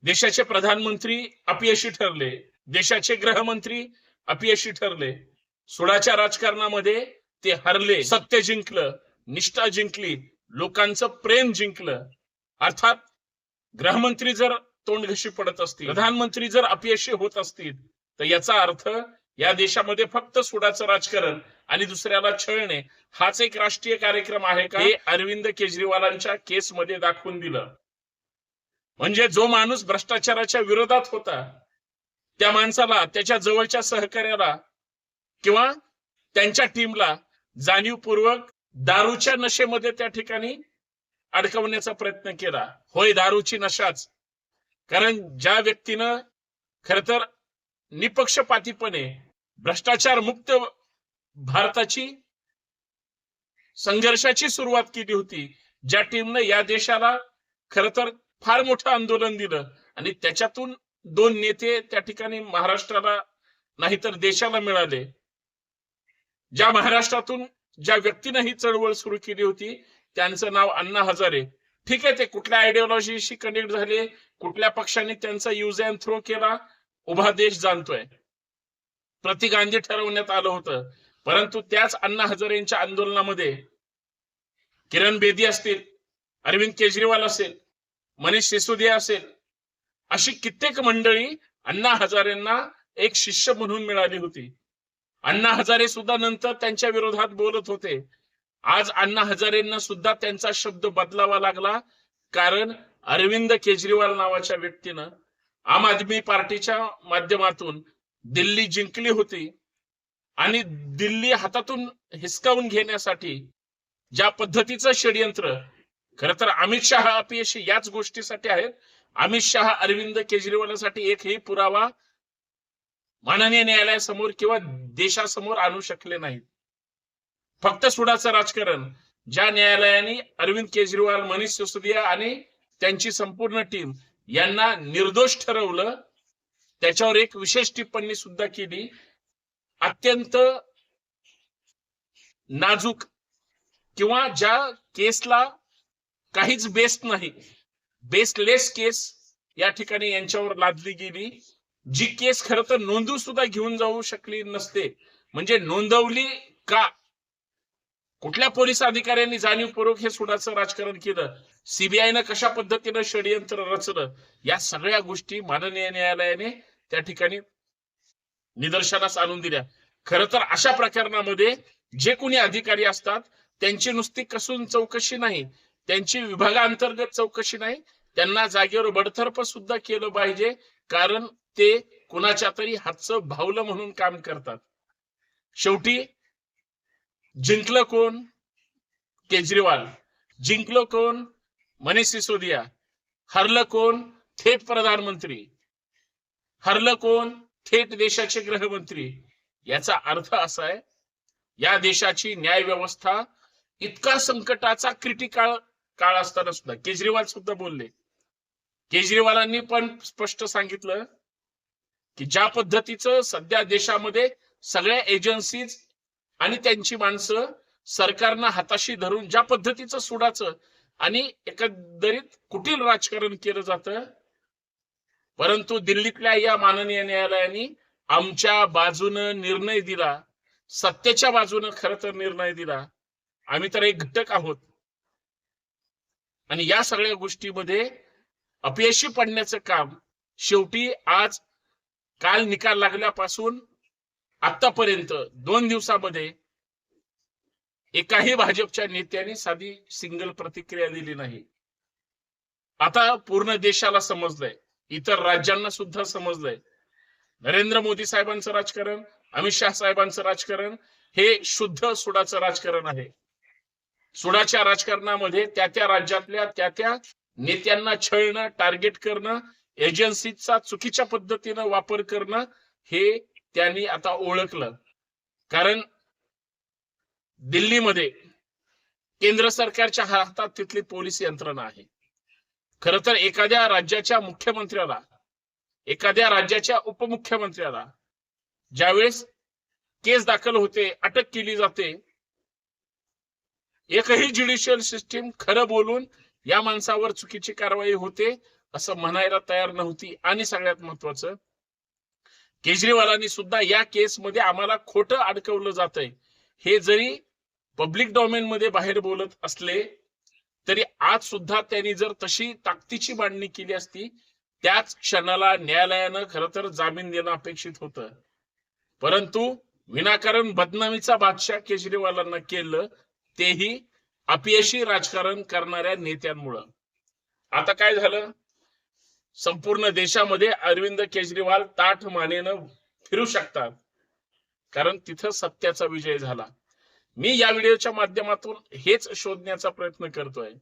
देशाचे प्रधानमंत्री अपयशी ठरले, देशाचे गृहमंत्री अपयशी ठरले, सुडाच्या राजकारणामध्ये ते हरले, सत्य जिंकलं, निष्ठा जिंकली, लोकांचं प्रेम जिंकलं. अर्थात गृहमंत्री जर तोंडघशी पडत असतील, प्रधानमंत्री जर अपयशी होत असतील, तर याचा अर्थ या देशामध्ये फक्त सुडाचं राजकारण आणि दुसऱ्याला छळणे हाच एक राष्ट्रीय कार्यक्रम आहे का, हे अरविंद केजरीवालांच्या केसमध्ये दाखवून दिलं. म्हणजे जो माणूस भ्रष्टाचाराच्या विरोधात होता त्या माणसाला, त्याच्या जवळच्या सहकार्याला किंवा त्यांच्या टीमला जाणीवपूर्वक दारूच्या नशेमध्ये त्या ठिकाणी अडकवण्याचा प्रयत्न केला. होय, दारूची नशाच. कारण ज्या व्यक्तीनं खर तर निपक्षपातीपणे भ्रष्टाचार मुक्त भारताची संघर्षाची सुरुवात केली होती, ज्या टीमनं या देशाला खर तर फार मोठं आंदोलन दिलं आणि त्याच्यातून 2 नेते त्या ठिकाणी महाराष्ट्राला नाही तर देशाला मिळाले, ज्या महाराष्ट्रातून ज्या व्यक्तीनं ही चळवळ सुरू केली होती त्यांचं नाव अण्णा हजारे. ठीक आहे, ते कुठल्या आयडिओलॉजीशी कनेक्ट झाले, कुठल्या पक्षाने त्यांचा यूज अँड थ्रो केला, उभा देश जाणतोय. प्रति गांधी ठरवण्यात आलं होतं, परंतु त्याच अण्णा हजारेंच्या आंदोलनामध्ये किरण बेदी असतील, अरविंद केजरीवाल असेल, मनीष सिसोदिया असेल, अशी कित्येक मंडळी अण्णा हजारेंना एक शिष्य म्हणून मिळाली होती. अण्णा हजारे सुद्धा नंतर त्यांच्या विरोधात बोलत होते. आज अण्णा हजारेंना सुद्धा त्यांचा शब्द बदलावा लागला, कारण अरविंद केजरीवाल नावाच्या व्यक्तीनं आम आदमी पार्टीच्या माध्यमातून दिल्ली जिंकली होती आणि दिल्ली हातातून हिसकावून घेण्यासाठी ज्या पद्धतीचं षडयंत्र, खर तर अमित शहा अपयशी याच गोष्टीसाठी आहेत. अमित शहा अरविंद केजरीवालांसाठी एकही पुरावा माननीय न्यायालयासमोर किंवा देशासमोर आणू शकले नाहीत. फक्त सुडाचं राजकारण, ज्या न्यायालयाने अरविंद केजरीवाल, मनीष सिसोदिया आणि त्यांची संपूर्ण टीम यांना निर्दोष ठरवलं, त्याच्यावर एक विशेष टिप्पणी सुद्धा केली. अत्यंत नाजूक किंवा ज्या केसला काहीच बेस्ट नाही, बेसलेस केस या ठिकाणी यांच्यावर लादली गेली, जी केस खरं तर नोंदवून सुद्धा घेऊन जाऊ शकली नसते. म्हणजे नोंदवली का? कुठल्या पोलीस अधिकाऱ्यांनी जाणीवपूर्वक हे सुडाचं राजकारण केलं, सीबीआयनं कशा पद्धतीनं षडयंत्र रचलं, या सगळ्या गोष्टी माननीय न्यायालयाने त्या ठिकाणी निदर्शनास आणून दिल्या. खरं तर अशा प्रकरणामध्ये जे कोणी अधिकारी असतात त्यांची नुसती कसून चौकशी नाही, त्यांची विभागांतर्गत चौकशी नाही, त्यांना जागेवर बडतर्फ सुद्धा केलं पाहिजे, कारण ते कुणाच्या तरी हातचं भावलं म्हणून काम करतात. शेवटी जिंकलं कोण? केजरीवाल. जिंकलं कोण? मनीष सिसोदिया. हरलं कोण? थेट प्रधानमंत्री. हरलं कोण? थेट देशाचे गृहमंत्री. याचा अर्थ असा आहे, या देशाची न्याय व्यवस्था इतका संकटाचा क्रिटिकल काळ असताना सुद्धा केजरीवाल सुद्धा बोलले. केजरीवालांनी पण स्पष्ट सांगितलं की ज्या पद्धतीचं सध्या देशामध्ये सगळ्या एजन्सीज आणि त्यांची माणसं सरकारनं हाताशी धरून ज्या पद्धतीचं सुडाचं आणि एकंदरीत कुटील राजकारण केलं जातं, परंतु दिल्लीतल्या या माननीय न्यायालयाने आमच्या बाजूनं निर्णय दिला, सत्तेच्या बाजूनं खरं तर निर्णय दिला. आम्ही तर एक घटक आहोत आणि या सगळ्या गोष्टीमध्ये अपयशी पडण्याचं काम शेवटी आज काल निकाल लागल्यापासून आतापर्यंत 2 दिवसामध्ये एकाही भाजपच्या नेत्याने साधी सिंगल प्रतिक्रिया दिली नाही. आता पूर्ण देशाला समजलंय, इतर राज्यांना सुद्धा समजलंय, नरेंद्र मोदी साहेबांचं राजकारण, अमित शहा साहेबांचं राजकारण हे शुद्ध सुडाचं राजकारण आहे. सुडाच्या राजकारणामध्ये त्या राज्यातल्या त्या नेत्यांना छळणं, टार्गेट करणं, एजन्सीचा चुकीच्या पद्धतीनं वापर करणं हे त्यांनी आता ओळखलं. कारण दिल्लीमध्ये केंद्र सरकारच्या हातात तिथली पोलीस यंत्रणा आहे. खरं तर एखाद्या राज्याच्या मुख्यमंत्र्याला, एखाद्या राज्याच्या उपमुख्यमंत्र्याला ज्यावेळेस केस दाखल होते, अटक केली जाते, एकही ज्युडिशियल सिस्टीम खरं बोलून या माणसावर चुकीची कारवाई होते असं म्हणायला तयार नव्हती. आणि सगळ्यात महत्वाचं, केजरीवालांनी सुद्धा या केसमध्ये आम्हाला खोटं अडकवलं जातंय हे जरी पब्लिक डोमेन मध्ये बाहेर बोलत असले तरी आज सुद्धा त्यांनी जर तशी ताकदीची मांडणी केली असती, त्याच क्षणाला न्यायालयानं खरं तर जामीन देणं अपेक्षित होतं. परंतु विनाकारण बदनामीचा बादशाह केजरीवालांना केलं, तेही अपयशी राजकारण करणाऱ्या नेत्यांमुळं. आता काय झालं, संपूर्ण देशामध्ये अरविंद केजरीवाल ताठ मानेनं फिरू शकतात, कारण तिथं सत्याचा विजय झाला. मी या व्हिडिओच्या माध्यमातून हेच शोधण्याचा प्रयत्न करतोय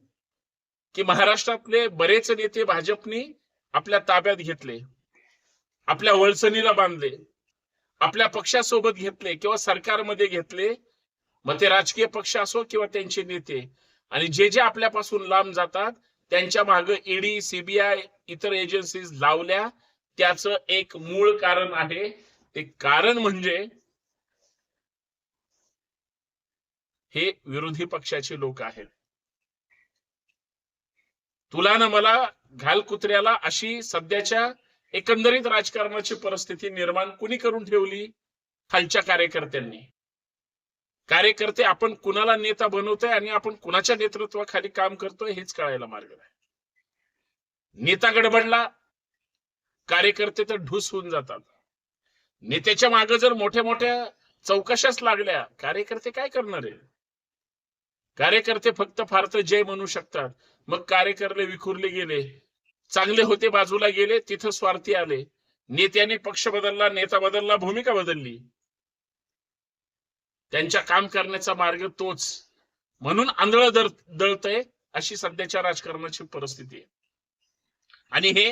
की महाराष्ट्रातले बरेच नेते भाजपनी आपल्या ताब्यात घेतले, आपल्या वळसणीला बांधले, आपल्या पक्षासोबत घेतले किंवा सरकारमध्ये घेतले, मग ते राजकीय पक्ष असो किंवा त्यांचे नेते. आणि जे जे आपल्यापासून लांब जातात त्यांच्या मागे ईडी, सीबीआय, इतर एजन्सीज लावल्या. त्याचं एक मूळ कारण आहे. ते कारण म्हणजे हे विरोधी पक्षाचे लोक आहेत. तुला ना मला घाल कुत्र्याला अशी सध्याच्या एकंदरीत राजकारणाची परिस्थिती निर्माण कुणी करून ठेवली? खालच्या कार्यकर्त्यांनी. कार्यकर्ते आपण कुणाला नेता बनवतोय आणि आपण कुणाच्या नेतृत्वाखाली काम करतोय हेच कळायला मार्ग नाही. नेता गडबडला, कार्यकर्ते तर ढूस होऊन जातात. नेत्याच्या मागे जर मोठ्या मोठ्या चौकशाच लागल्या, कार्यकर्ते काय करणार आहे? कार्यकर्ते फक्त फार तर जय म्हणू शकतात. मग कार्यकर्ते विखुरले गेले, चांगले होते बाजूला गेले, तिथं स्वार्थी आले. नेत्याने पक्ष बदलला, नेता बदलला, भूमिका बदलली, त्यांच्या काम करण्याचा मार्ग तोच. म्हणून आंधळ दळतय अशी सध्याच्या राजकारणाची परिस्थिती आहे. आणि हे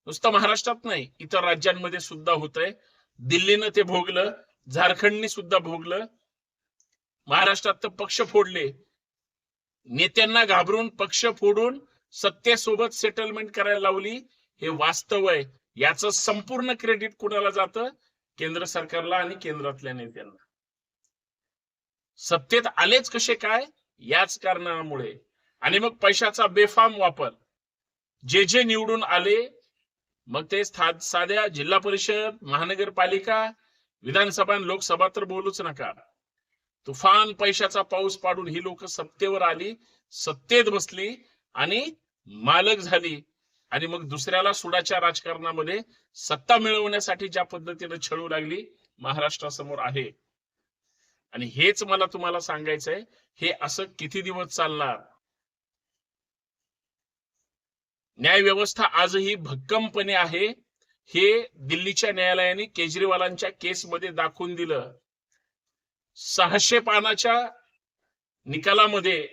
नुसतं महाराष्ट्रात नाही, इतर राज्यांमध्ये सुद्धा होतंय. दिल्लीनं ते भोगलं, झारखंडने सुद्धा भोगलं. महाराष्ट्रात तर पक्ष फोडले, नेत्यांना घाबरून पक्ष फोडून सत्तेसोबत सेटलमेंट करायला लावली. हे वास्तव आहे. याचं संपूर्ण क्रेडिट कुणाला जातं? केंद्र सरकारला आणि केंद्रातल्या नेत्यांना. सत्तेत आलेच कसे काय? याच कारणामुळे. आणि मग पैशाचा बेफाम वापर. जे जे निवडून आले, मग ते साध्या जिल्हा परिषद, महानगरपालिका, विधानसभा, लोकसभा तर बोलूच नका. तुफान पैशाचा पाऊस पाडून ही लोक सत्तेवर आली, सत्तेत बसली आणि मालक झाली. आणि मग दुसऱ्याला सुडाच्या राजकारणामध्ये सत्ता मिळवण्यासाठी ज्या पद्धतीने छळू लागली, महाराष्ट्रासमोर आहे. आणि हेच मला तुम्हाला सांगायचंय, हे असं किती दिवस चालणार? न्याय व्यवस्था आजही भक्कमपणे आहे, हे दिल्लीच्या न्यायालयाने केजरीवालांच्या केसमध्ये दाखवून दिलं. 600 पानाच्या निकालामध्ये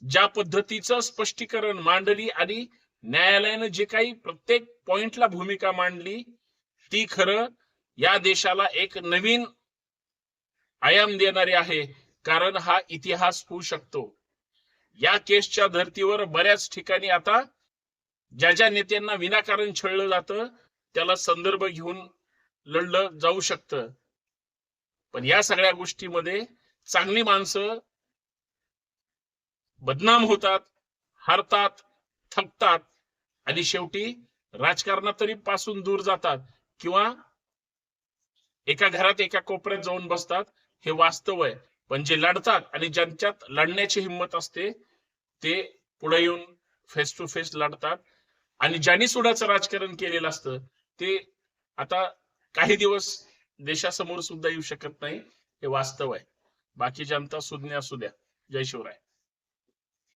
ज्या पद्धतीचं स्पष्टीकरण मांडली आणि न्यायालयाने जे काही प्रत्येक पॉइंटला भूमिका मांडली, ती खरं या देशाला एक नवीन आयाम देणारी आहे. कारण हा इतिहास होऊ शकतो. या केसच्या धर्तीवर बऱ्याच ठिकाणी आता ज्या ज्या नेत्यांना विनाकारण छळलं जातं त्याला संदर्भ घेऊन लढलं जाऊ शकतं. पण या सगळ्या गोष्टीमध्ये चांगली माणसं बदनाम होतात, हारतात, थकतात आणि शेवटी राजकारणात तरी पासून दूर जातात किंवा एका घरात एका कोपऱ्यात जाऊन बसतात. हे वास्तव आहे. पण जे लढतात आणि ज्यांच्यात लढण्याची हिंमत असते ते पुढे येऊन फेस टू फेस लढतात. आणि ज्यांनी सुडाचं राजकारण केलेलं असतं ते आता काही दिवस देशासमोर सुद्धा येऊ शकत नाही. हे वास्तव आहे. बाकी जनता सुज्ञ असू द्या. जय शिवराय.